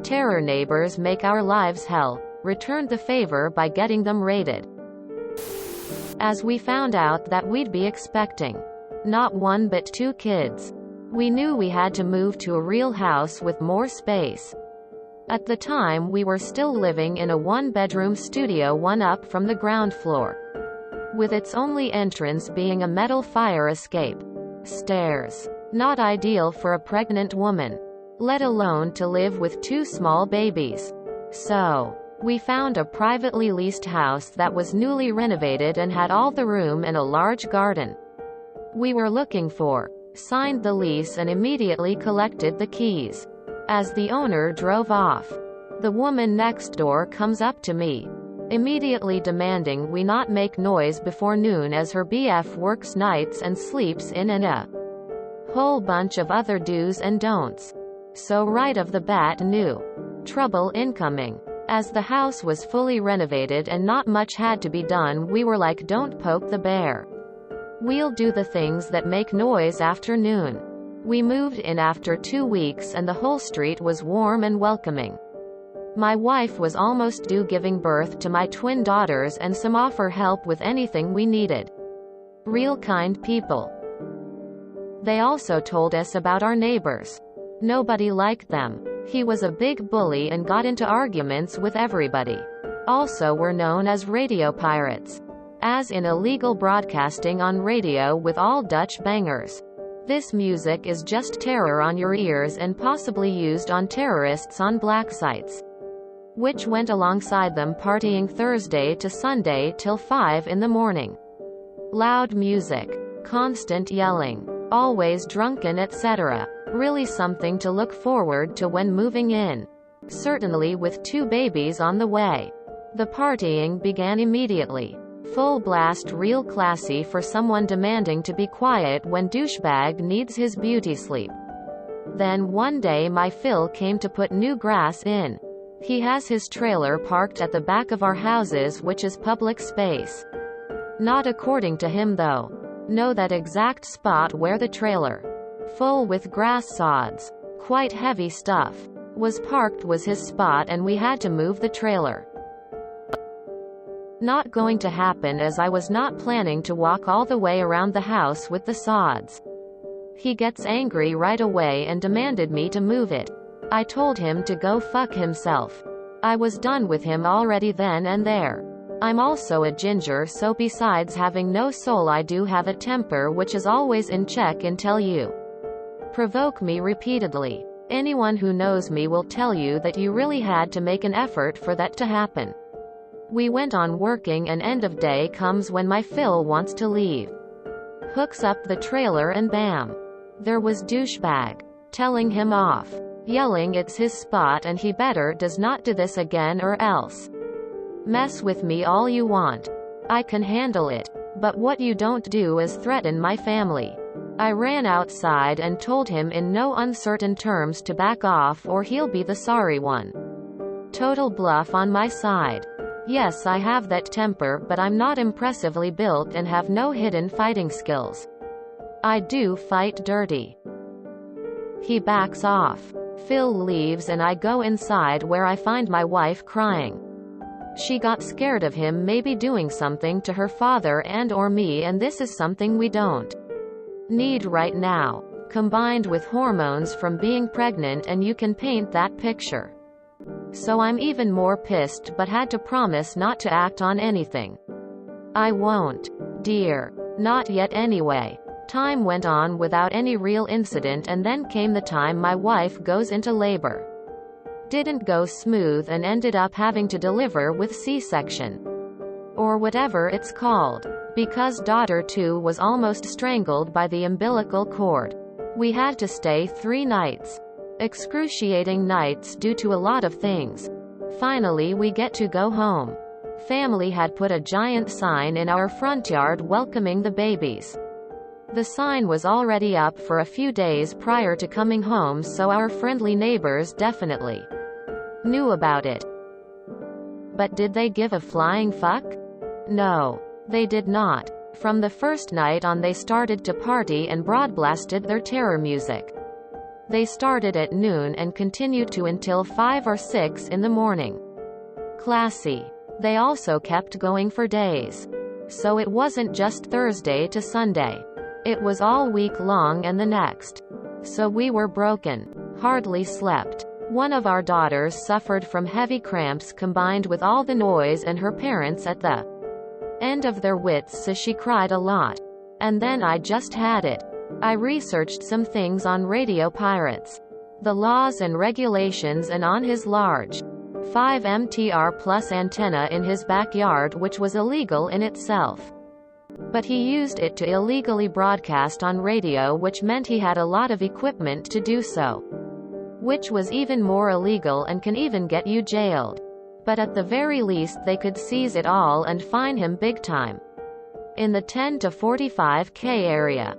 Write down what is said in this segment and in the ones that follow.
Terror neighbors make our lives hell. Returned the favor by getting them raided. As we found out that we'd be expecting not one but 2 kids. We knew we had to move to a real house with more space. At the time we were still living in a 1-bedroom studio, one up from the ground floor, with its only entrance being a metal fire escape. Stairs. Not ideal for a pregnant woman, let alone to live with 2 small babies. So, we found a privately leased house that was newly renovated and had all the room and a large garden we were looking for. Signed the lease and immediately collected the keys. As the owner drove off, the woman next door comes up to me, immediately demanding we not make noise before noon as her BF works nights and sleeps in, and a whole bunch of other do's and don'ts. So right off the bat knew trouble incoming. As the house was fully renovated and not much had to be done, we were like, don't poke the bear. We'll do the things that make noise after noon. We moved in after 2 weeks and the whole street was warm and welcoming. My wife was almost due giving birth to my twin daughters and some offer help with anything we needed. Real kind people. They also told us about our neighbors. Nobody liked them. He was a big bully and got into arguments with everybody. Also were known as radio pirates, as in illegal broadcasting on radio with all Dutch bangers. This music is just terror on your ears and possibly used on terrorists on black sites, which went alongside them partying Thursday to Sunday till 5 in the morning. Loud music, constant yelling, always drunken, etc. Really something to look forward to when moving in. Certainly with 2 babies on the way. The partying began immediately. Full blast, real classy for someone demanding to be quiet when douchebag needs his beauty sleep. Then one day my Phil came to put new grass in. He has his trailer parked at the back of our houses, which is public space. Not according to him though. Know that exact spot where the trailer, full with grass sods, quite heavy stuff, was parked was his spot, and we had to move the trailer. Not going to happen, as I was not planning to walk all the way around the house with the sods. He gets angry right away and demanded me to move it. I told him to go fuck himself. I was done with him already then and there. I'm also a ginger, so besides having no soul, I do have a temper which is always in check until you provoke me repeatedly. Anyone who knows me will tell you that you really had to make an effort for that to happen. We went on working and end of day comes when my Phil wants to leave. Hooks up the trailer and bam, there was douchebag telling him off, yelling it's his spot and he better does not do this again or else. Mess with me all you want. I can handle it. But what you don't do is threaten my family. I ran outside and told him in no uncertain terms to back off or he'll be the sorry one. Total bluff on my side. Yes, I have that temper, but I'm not impressively built and have no hidden fighting skills. I do fight dirty. He backs off. Phil leaves and I go inside, where I find my wife crying. She got scared of him maybe doing something to her father and or me, and this is something we don't need right now. Combined with hormones from being pregnant, and you can paint that picture. So I'm even more pissed, but had to promise not to act on anything. I won't, dear. Not yet anyway. Time went on without any real incident, and then came the time my wife goes into labor. Didn't go smooth and ended up having to deliver with C-section. Or whatever it's called. Because daughter 2 was almost strangled by the umbilical cord. We had to stay 3 nights. Excruciating nights due to a lot of things. Finally we get to go home. Family had put a giant sign in our front yard welcoming the babies. The sign was already up for a few days prior to coming home, so our friendly neighbors definitely knew about it. But did they give a flying fuck? No, they did not. From the first night on they started to party and broadblasted their terror music. They started at noon and continued to until 5 or 6 in the morning. Classy. They also kept going for days. So it wasn't just Thursday to Sunday. It was all week long and the next. So we were broken. Hardly slept. One of our daughters suffered from heavy cramps combined with all the noise and her parents at the end of their wits, so she cried a lot. And then I just had it. I researched some things on radio pirates, the laws and regulations, and on his large 5 MTR plus antenna in his backyard, which was illegal in itself. But he used it to illegally broadcast on radio, which meant he had a lot of equipment to do so, which was even more illegal and can even get you jailed. But at the very least they could seize it all and fine him big time. In the 10 to 45K area.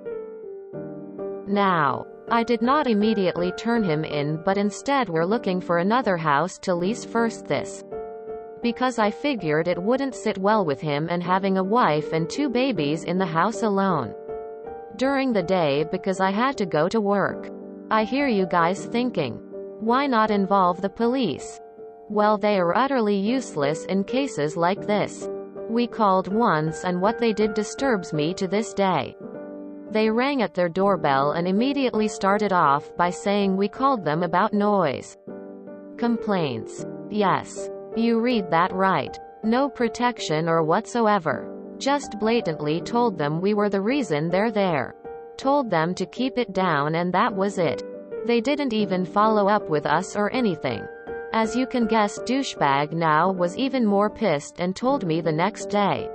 Now, I did not immediately turn him in, but instead we're looking for another house to lease first, this because I figured it wouldn't sit well with him and having a wife and 2 babies in the house alone during the day, because I had to go to work. I hear you guys thinking, why not involve the police? Well, they are utterly useless in cases like this. We called once, and what they did disturbs me to this day. They rang at their doorbell and immediately started off by saying we called them about noise complaints. Yes. You read that right. No protection or whatsoever. Just blatantly told them we were the reason they're there. Told them to keep it down, and that was it. They didn't even follow up with us or anything. As you can guess, douchebag now was even more pissed and told me the next day,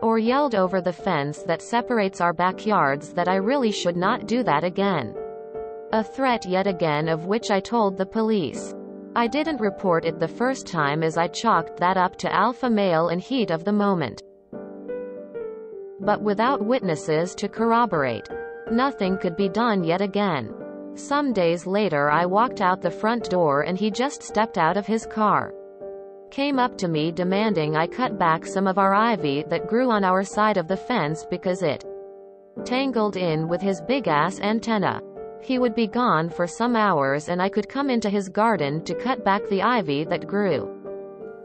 or yelled over the fence that separates our backyards, that I really should not do that again. A threat yet again, of which I told the police. I didn't report it the first time, as I chalked that up to alpha male and heat of the moment. But without witnesses to corroborate, nothing could be done yet again. Some days later I walked out the front door and he just stepped out of his car. Came up to me demanding I cut back some of our ivy that grew on our side of the fence because it tangled in with his big-ass antenna. He would be gone for some hours and I could come into his garden to cut back the ivy that grew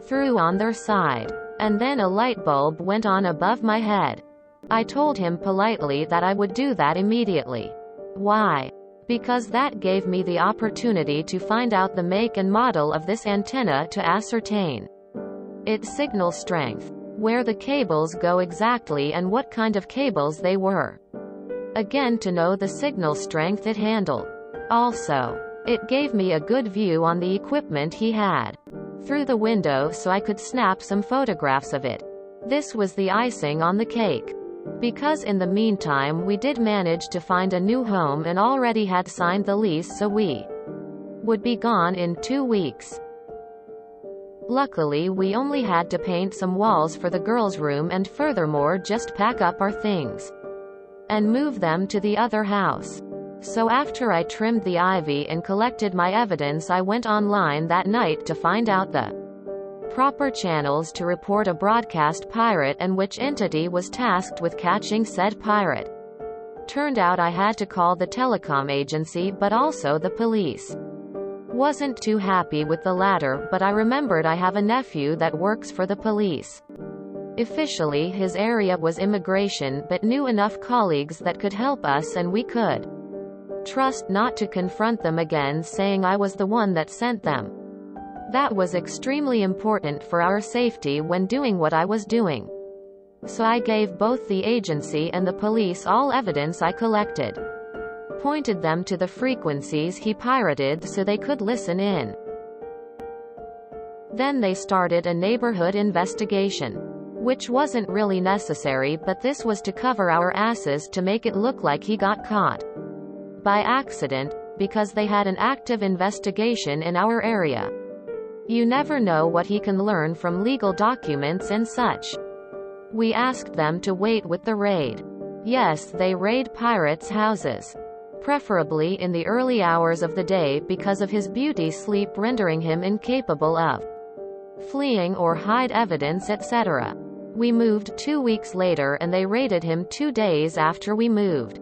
through on their side. And then a light bulb went on above my head. I told him politely that I would do that immediately. Why? Because that gave me the opportunity to find out the make and model of this antenna, to ascertain its signal strength, where the cables go exactly and what kind of cables they were. Again, to know the signal strength it handled. Also, it gave me a good view on the equipment he had through the window, so I could snap some photographs of it. This was the icing on the cake, because in the meantime we did manage to find a new home and already had signed the lease, so we would be gone in 2 weeks. Luckily, we only had to paint some walls for the girls' room and furthermore just pack up our things and move them to the other house. So after I trimmed the ivy and collected my evidence, I went online that night to find out the proper channels to report a broadcast pirate and which entity was tasked with catching said pirate. Turned out I had to call the telecom agency, but also the police. Wasn't too happy with the latter, but I remembered I have a nephew that works for the police. Officially his area was immigration, but knew enough colleagues that could help us, and we could trust not to confront them again saying I was the one that sent them. That was extremely important for our safety when doing what I was doing. So I gave both the agency and the police all evidence I collected. Pointed them to the frequencies he pirated so they could listen in. Then they started a neighborhood investigation, which wasn't really necessary, but this was to cover our asses, to make it look like he got caught by accident, because they had an active investigation in our area. You never know what he can learn from legal documents and such. We asked them to wait with the raid. Yes, they raid pirates' houses, preferably in the early hours of the day because of his beauty sleep rendering him incapable of fleeing or hide evidence, etc. We moved 2 weeks later and they raided him 2 days after we moved.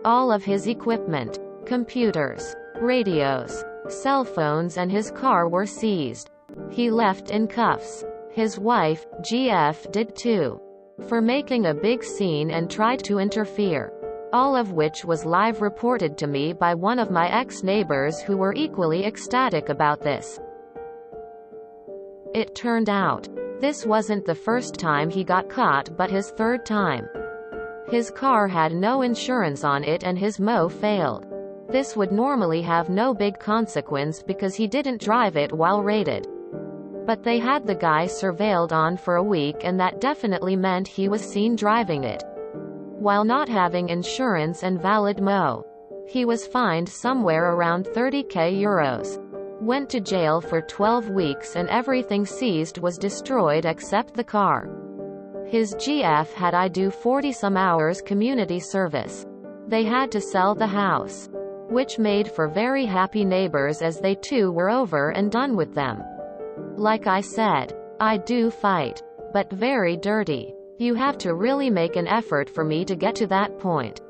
All of his equipment, computers, Radios, cell phones and his car were seized. He left in cuffs. His wife, GF, did too. For making a big scene and tried to interfere. All of which was live reported to me by one of my ex-neighbors who were equally ecstatic about this. It turned out, this wasn't the first time he got caught but his third time. His car had no insurance on it and his MO failed. This would normally have no big consequence because he didn't drive it while raided. But they had the guy surveilled on for a week and that definitely meant he was seen driving it. While not having insurance and valid MO. He was fined somewhere around 30k euros. Went to jail for 12 weeks and everything seized was destroyed except the car. His GF had I do 40-some hours community service. They had to sell the house. Which made for very happy neighbors as they too were over and done with them. Like I said, I do fight. But very dirty. You have to really make an effort for me to get to that point.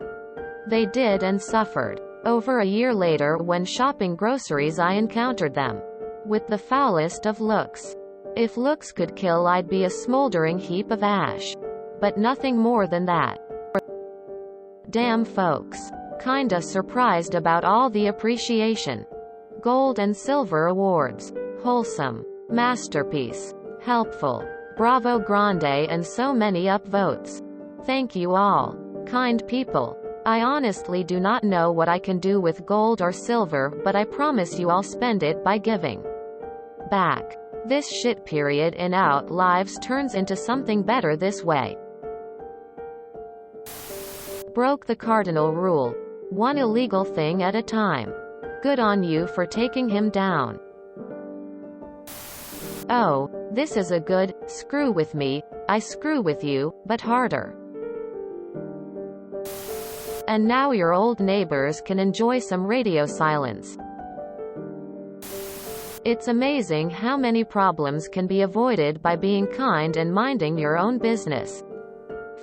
They did and suffered. Over a year later when shopping groceries I encountered them. With the foulest of looks. If looks could kill I'd be a smoldering heap of ash. But nothing more than that. Damn folks. Kinda surprised about all the appreciation. Gold and silver awards. Wholesome. Masterpiece. Helpful. Bravo Grande and so many upvotes. Thank you all. Kind people. I honestly do not know what I can do with gold or silver but I promise you I'll spend it by giving back. This shit period in our lives turns into something better this way. Broke the cardinal rule. One illegal thing at a time. Good on you for taking him down. Oh, this is a good, screw with me, I screw with you, but harder. And now your old neighbors can enjoy some radio silence. It's amazing how many problems can be avoided by being kind and minding your own business.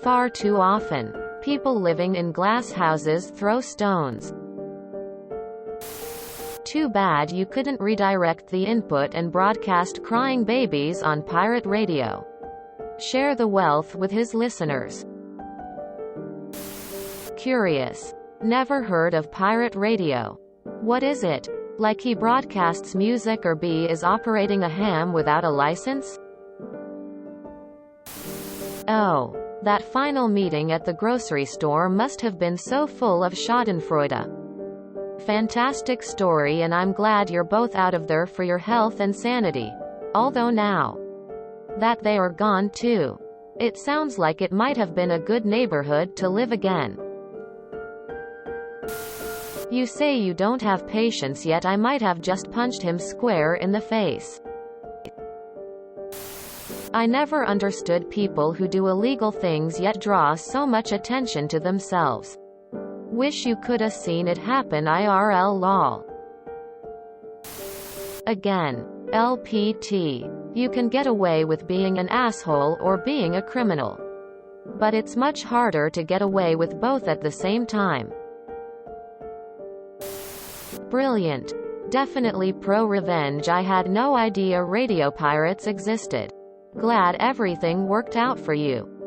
Far too often, people living in glass houses throw stones. Too bad you couldn't redirect the input and broadcast crying babies on pirate radio. Share the wealth with his listeners. Curious. Never heard of pirate radio. What is it? Like he broadcasts music or B is operating a ham without a license? Oh. That final meeting at the grocery store must have been so full of schadenfreude. Fantastic story and I'm glad you're both out of there for your health and sanity. Although now that they are gone too. It sounds like it might have been a good neighborhood to live again. You say you don't have patience yet I might have just punched him square in the face. I never understood people who do illegal things yet draw so much attention to themselves. Wish you coulda seen it happen IRL lol. Again. LPT. You can get away with being an asshole or being a criminal. But it's much harder to get away with both at the same time. Brilliant. Definitely ProRevenge. I had no idea radio pirates existed. Glad everything worked out for you.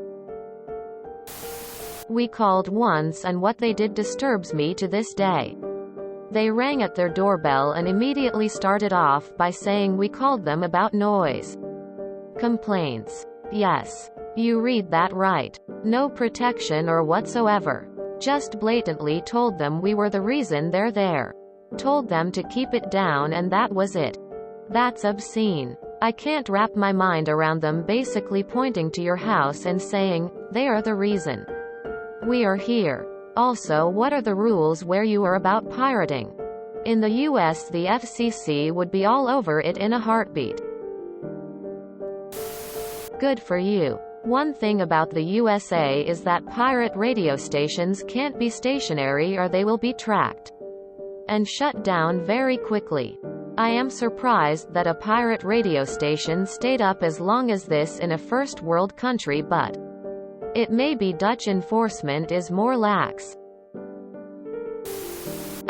We called once and what they did disturbs me to this day. They rang at their doorbell and immediately started off by saying we called them about noise complaints. Yes. You read that right. No protection or whatsoever. Just blatantly told them we were the reason they're there. Told them to keep it down and that was it. That's obscene. I can't wrap my mind around them basically pointing to your house and saying, they are the reason we are here. Also, what are the rules where you are about pirating? In the US the FCC would be all over it in a heartbeat. Good for you. One thing about the USA is that pirate radio stations can't be stationary or they will be tracked and shut down very quickly. I am surprised that a pirate radio station stayed up as long as this in a first world country, but it may be Dutch enforcement is more lax.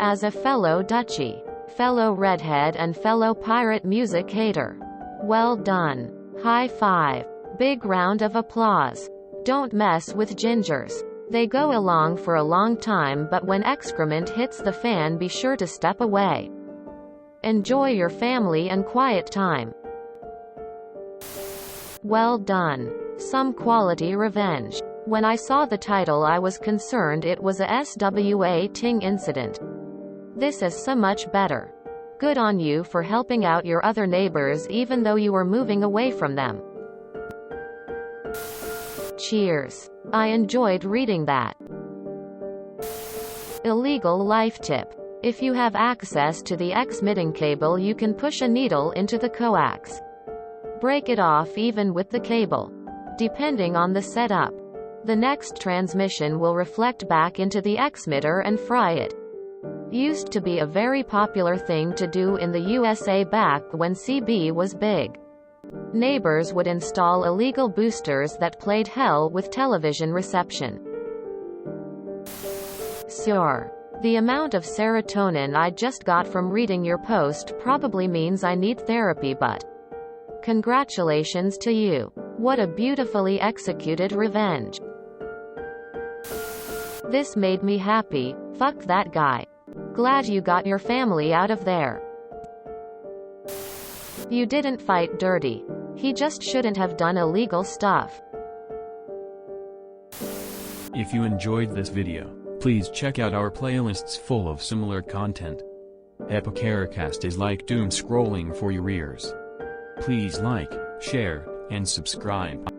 As a fellow Dutchie, fellow redhead and fellow pirate music hater. Well done. High five. Big round of applause. Don't mess with gingers. They go along for a long time, but when excrement hits the fan, be sure to step away. Enjoy your family and quiet time. Well done. Some quality revenge. When I saw the title, I was concerned it was a SWA ting incident. This is so much better. Good on you for helping out your other neighbors even though you were moving away from them. Cheers. I enjoyed reading that. Illegal life tip. If you have access to the X-mitting cable, you can push a needle into the coax. Break it off even with the cable. Depending on the setup, the next transmission will reflect back into the X-mitter and fry it. Used to be a very popular thing to do in the USA back when CB was big. Neighbors would install illegal boosters that played hell with television reception. Sure. The amount of serotonin I just got from reading your post probably means I need therapy, but congratulations to you. What a beautifully executed revenge. This made me happy. Fuck that guy. Glad you got your family out of there. You didn't fight dirty. He just shouldn't have done illegal stuff. If you enjoyed this video, please check out our playlists full of similar content. Epicaricast is like doom scrolling for your ears. Please like, share, and subscribe.